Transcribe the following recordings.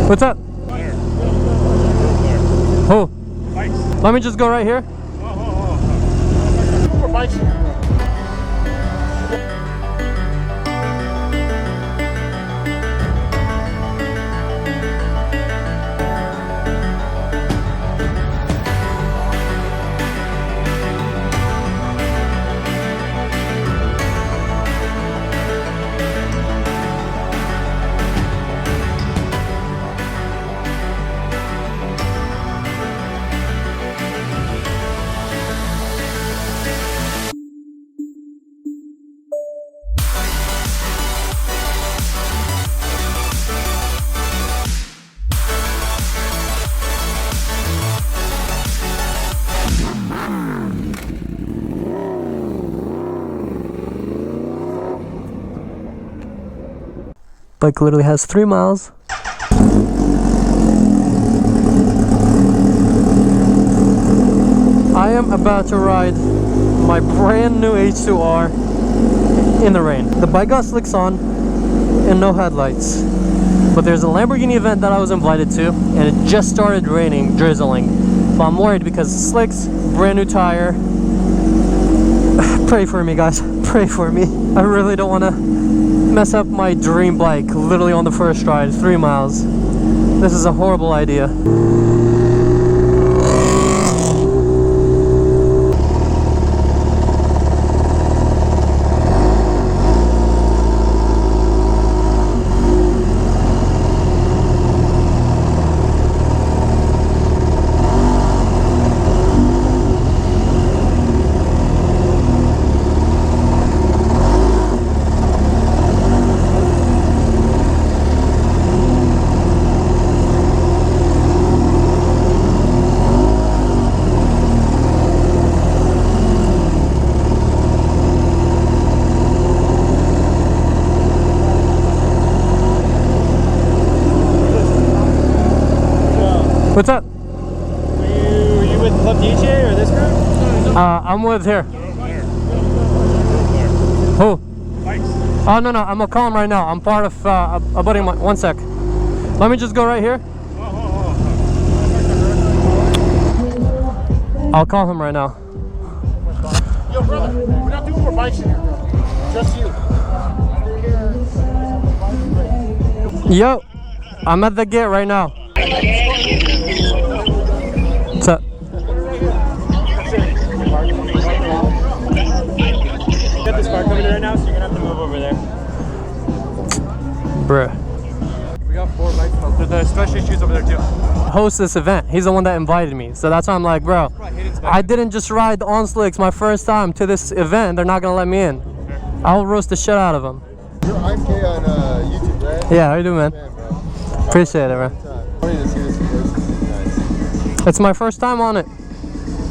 What's up? Who? Let me just go right here. Bike literally has 3 miles. I am about to ride my brand new H2R in the rain. The bike got slicks on and no headlights. But there's a Lamborghini event that I was invited to and it just started raining, drizzling. But I'm worried because slicks, brand new tire. Pray for me, guys. Pray for me. I really don't want to mess up my dream bike literally on the first ride, 3 miles. This is a horrible idea. What's up? Were you with Club DJ or this group? I'm with here. Who? Oh, no, I'm gonna call him right now. I'm part of a buddy of mine. 1 sec. Let me just go right here. I'll call him right now. Yo, brother, we're not doing more bikes in here. Just you. Yo, I'm at the gate right now. What's up? Got this car coming right now, so you're gonna have to move over there. Bruh. We got 4 bikes. There's the special shoes over there too. Host this event. He's the one that invited me. So that's why I'm like, bro, I didn't just ride on slicks my first time to this event. They're not gonna let me in. I'll roast the shit out of them. You're IMK on YouTube, right? Yeah, how you doing, man? Appreciate it, man. It's my first time on it.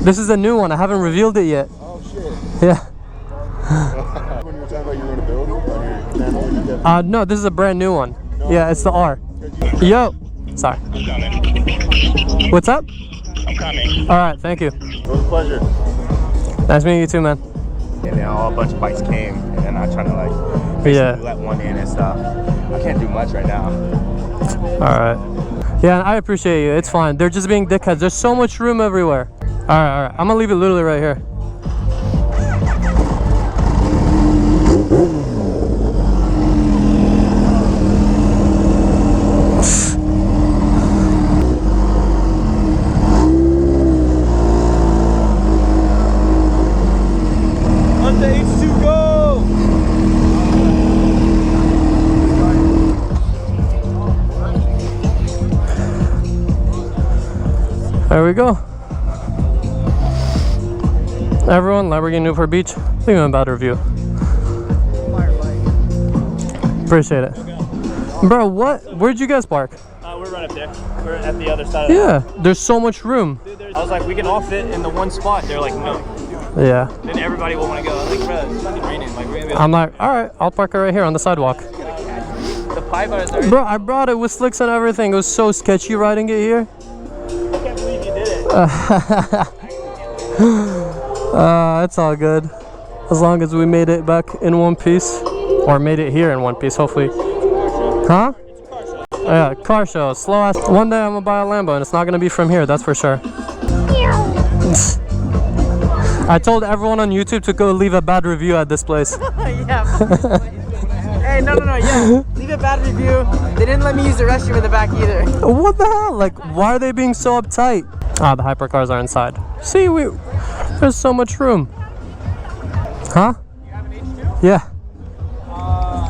This is a new one. I haven't revealed it yet. Oh shit. Yeah. When you were talking about you were going to build on your No, this is a brand new one. Yeah, it's the R. Yo. Sorry. I'm coming. What's up? I'm coming. All right, thank you. It was a pleasure. Nice meeting you too, man. And then a bunch of bikes came, and then I tried to like let one in and stuff. I can't do much right now. All right. Yeah, I appreciate you. It's fine. They're just being dickheads. There's so much room everywhere. All right. I'm gonna leave it literally right here. On the H2 go! There we go. Everyone, Lamborghini Newport Beach. Leave a bad review. Appreciate it. Bro, what? Where'd you guys park? We're right up there. We're at the other side of Yeah, there's so much room. I was like, we can all fit in the one spot. They're like, no. Yeah. Then everybody will want to go. I was like, bro, it's fucking raining. Like, we're gonna be I'm like, all right, I'll park it right here on the sidewalk. the pie bars are. Bro, I brought it with slicks and everything. It was so sketchy riding it here. I can't believe you did it. It's all good. As long as we made it back in one piece. Or made it here in one piece, hopefully. Huh? Yeah, car show, slow ass. One day I'm gonna buy a Lambo and it's not gonna be from here, that's for sure. I told everyone on YouTube to go leave a bad review at this place. Hey, no, yeah. Leave a bad review. They didn't let me use the restroom in the back either. What the hell? Like, why are they being so uptight? Ah, the hypercars are inside. See, there's so much room. Huh? You have an H2? Yeah.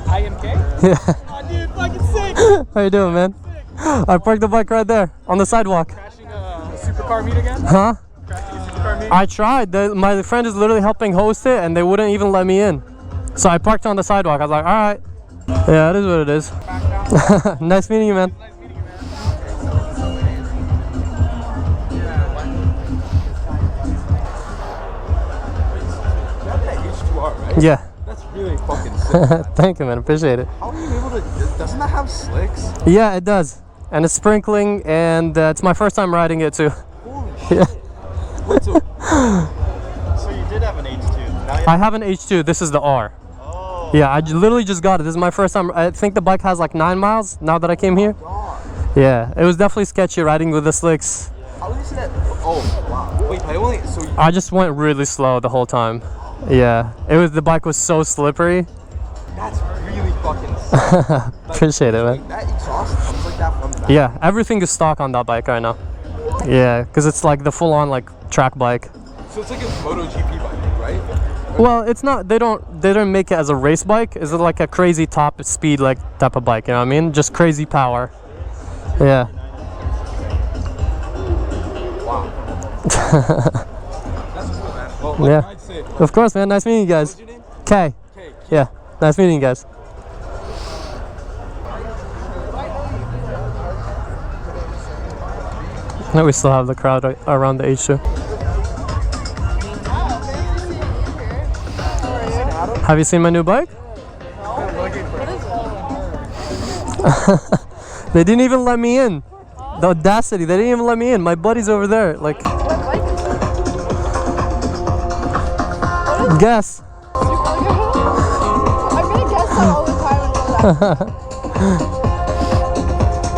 IMK? Yeah. Oh, dude, fucking sick. How you doing, man? I parked the bike right there on the sidewalk. Crashing a supercar meet again? Huh? Crashing a supercar meet? I tried. My friend is literally helping host it, and they wouldn't even let me in. So I parked on the sidewalk. I was like, all right. Yeah, it is what it is. Nice meeting you, man. Nice meeting you, man. That's that H2R, right? Yeah. That's really fucking sick. Thank you, man. Appreciate it. How are you able to? Doesn't that have slicks? Yeah, it does. And it's sprinkling, and it's my first time riding it too. Holy shit. Wait, so you did have an H2. Now you I have an H2. This is the R. Oh. Yeah, I literally just got it. This is my first time. I think the bike has like 9 miles now that I came here. God. Yeah, it was definitely sketchy riding with the slicks. How is that? Oh, wow. Wait, I only. So you, I just went really slow the whole time. Yeah, the bike was so slippery. that's really fucking sick. Appreciate it, man. That exhaust comes like that from the back. Yeah, everything is stock on that bike right now. Yeah, because it's like the full-on like track bike. So it's like a MotoGP bike, right? Well, it's not. They don't make it as a race bike. It's like a crazy top speed like type of bike. You know what I mean? Just crazy power. Yeah. Wow. That's cool, man. Well, Yeah. I'd say. Of course, man. Nice meeting you guys. What's your name? Kay. Okay. Yeah. Nice meeting you guys. Now we still have the crowd around the H2. Have you seen my new bike? They didn't even let me in. The audacity, they didn't even let me in. My buddy's over there. Like, guess. I'm gonna guess that all the time until that.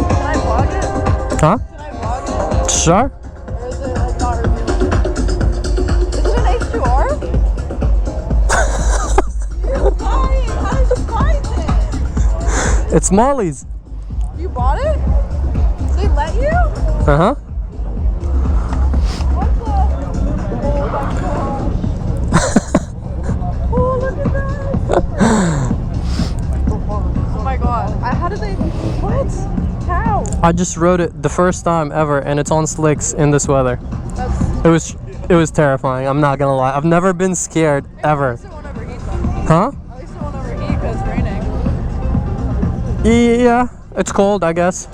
Can I vlog it? Huh? Can I vlog it? Sure. Or is it like not reviewed? Is it an H2R? You're lying! How did you find it? It's Molly's. You bought it? They let you? Uh-huh. What the? Oh my gosh. Oh, look at that! Oh my god. How did they... What? How? I just rode it the first time ever, and it's on slicks in this weather. That's... It was terrifying. I'm not gonna lie. I've never been scared ever. At least it won't overheat though. Huh? At least it won't overheat because it's raining. Yeah, it's cold, I guess.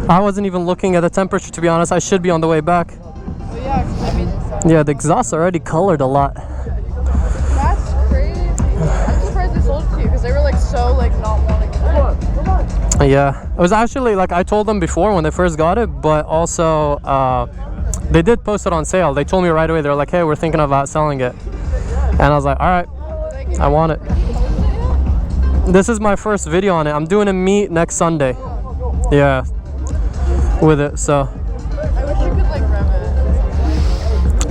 I wasn't even looking at the temperature, to be honest. I should be on the way back. But yeah, 'cause I mean... Yeah, the exhaust already colored a lot. That's crazy. I'm surprised they sold it to you because they were like so like not wanting it. Yeah, it was actually like I told them before when they first got it, but also they did post it on sale. They told me right away. They're like, "Hey, we're thinking about selling it," and I was like, "All right, I want it." This is my first video on it. I'm doing a meet next Sunday. Yeah, with it. So I wish you could like rev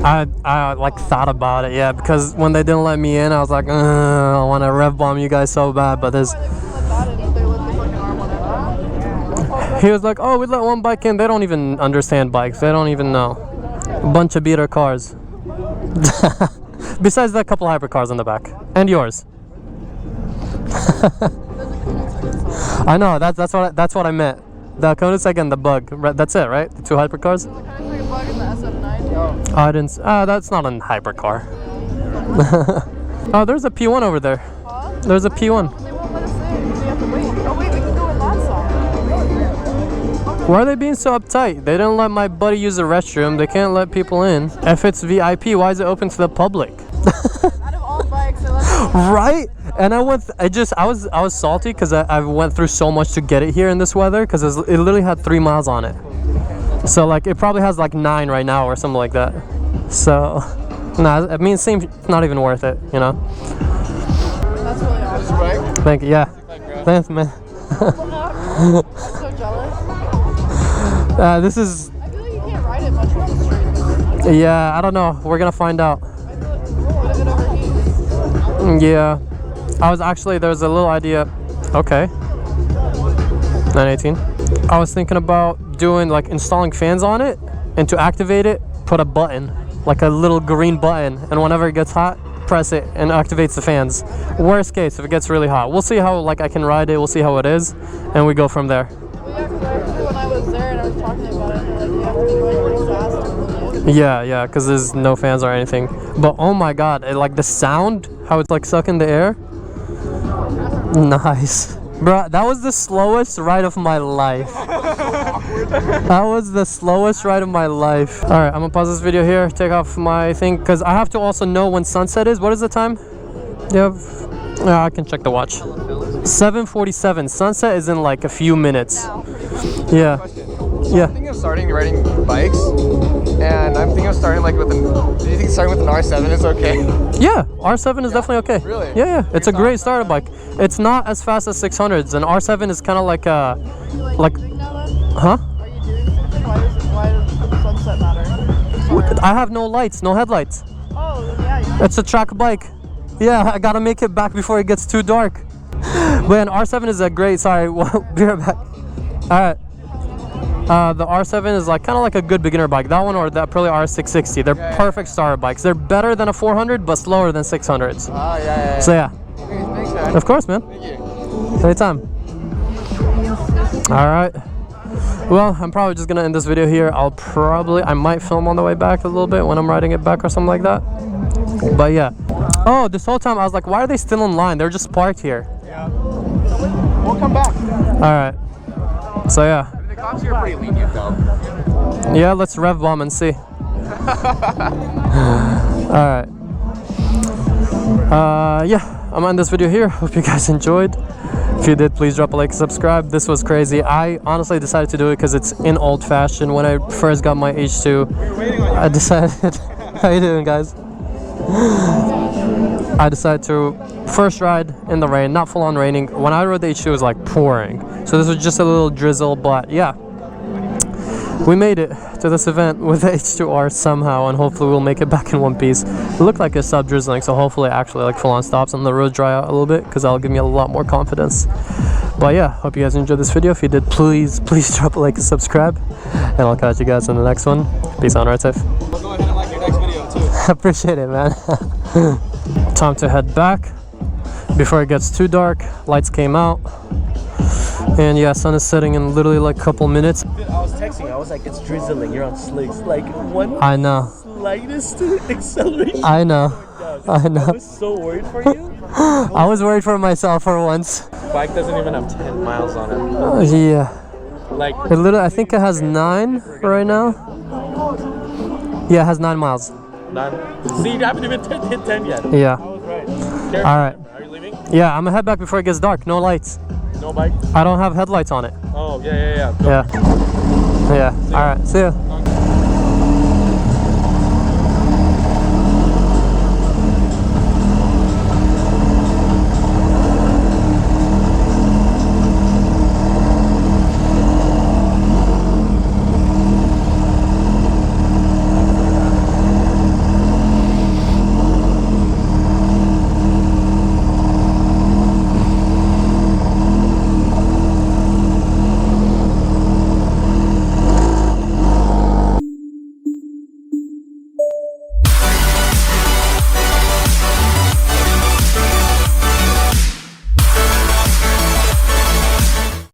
it. I like thought about it. Yeah, because when they didn't let me in, I was like, I want to rev bomb you guys so bad, but there's. Why they wouldn't let that in if they let the fucking R1 in? He was like, "Oh, we let one bike in. They don't even understand bikes. They don't even know. A bunch of beater cars." Besides that couple hypercars in the back. And yours. I know, that's what I meant. The Koenigsegg and the Bug. That's it, right? The 2 hypercars? Kind of like a bug in the SF9. I didn't. That's not a hypercar. Oh, there's a P1 over there. Huh? There's a P1. They won't let us in because we have to wait. Oh wait, we can go in that side. Why are they being so uptight? They didn't let my buddy use the restroom. They can't let people in. If it's VIP, why is it open to the public? Out of all bikes, they let us in. Right? And I was salty because I went through so much to get it here in this weather because it literally had 3 miles on it. So like it probably has like 9 right now or something like that. So, nah, I mean it seems it's not even worth it, you know? That's really awesome. Thank you, yeah. Thanks, man. I'm so jealous. This is, I feel like you can't ride it much on the street. yeah, I don't know. We're gonna find out. I feel like it overheats. Yeah. I was actually, there's a little idea. Okay. 918. I was thinking about doing like installing fans on it, and to activate it, put a button, like a little green button, and whenever it gets hot, press it and activates the fans. Worst case, if it gets really hot. We'll see how like I can ride it, we'll see how it is, and we go from there. Well, yeah, because I remember when I was there and I was talking about it, they're like, you have to be going pretty fast to really. Yeah, because there's no fans or anything. But oh my god, like the sound, how it's like sucking the air. Nice. Bro, that was the slowest ride of my life. That was the slowest ride of my life. Alright, I'm gonna pause this video here, take off my thing, because I have to also know when sunset is. What is the time? Yeah, I can check the watch. 7:47. Sunset is in like a few minutes. Yeah. Yeah. I'm thinking of starting riding bikes, and I'm thinking of starting like with an. Do you think starting with an R7 is okay? Yeah, R7 is definitely okay. Really? Yeah, it's a great starter bike. It's not as fast as 600s, and R7 is kind of like a, like, huh? Are you doing something? Why does the sunset matter? I have no lights, no headlights. Oh, yeah. It's a track bike. Yeah, I gotta make it back before it gets too dark. But an R7 is a great. Sorry, we'll be right back. All right. The R7 is like kind of like a good beginner bike. That one or that Pirelli R660. They're perfect starter bikes. They're better than a 400, but slower than 600s. Ah, yeah. So yeah. Okay, thanks, man. Of course, man. Thank you. Anytime. All right. Well, I'm probably just gonna end this video here. I might film on the way back a little bit when I'm riding it back or something like that. But yeah. Oh, this whole time I was like, why are they still in line? They're just parked here. Yeah. We'll come back. All right. So yeah. The cops here are pretty lenient though. Yeah, let's rev bomb and see. Alright. Yeah, I'm gonna end this video here. Hope you guys enjoyed. If you did, please drop a like and subscribe. This was crazy. I honestly decided to do it because it's in old fashion. When I first got my H2, I decided. How you doing, guys? I decided to first ride in the rain, not full on raining. When I rode the H2, it was like pouring. So this was just a little drizzle, but yeah. We made it to this event with the H2R somehow, and hopefully we'll make it back in one piece. It looked like it stopped drizzling, so hopefully it actually like full on stops and the roads dry out a little bit, because that'll give me a lot more confidence. But yeah, hope you guys enjoyed this video. If you did, please drop a like and subscribe, and I'll catch you guys in the next one. Peace out, ride safe. We'll go ahead and like your next video too. Appreciate it, man. Time to head back before it gets too dark. Lights came out, and yeah, sun is setting in literally like a couple minutes. I was texting, I was like, it's drizzling, you're on slicks. Like, one I know. slightest acceleration. I know. I I know. was so worried for you. I was worried for myself for once. Bike doesn't even have 10 miles on it. Yeah. Like, It literally, I think it has 9 right now. Yeah, it has 9 miles. none. See, you haven't even hit 10 yet. Yeah. I was right. All right. Are you leaving? Yeah, I'm gonna head back before it gets dark. No lights. No bike? I don't have headlights on it. Oh, yeah. Go. Yeah. Yeah. All right. See ya.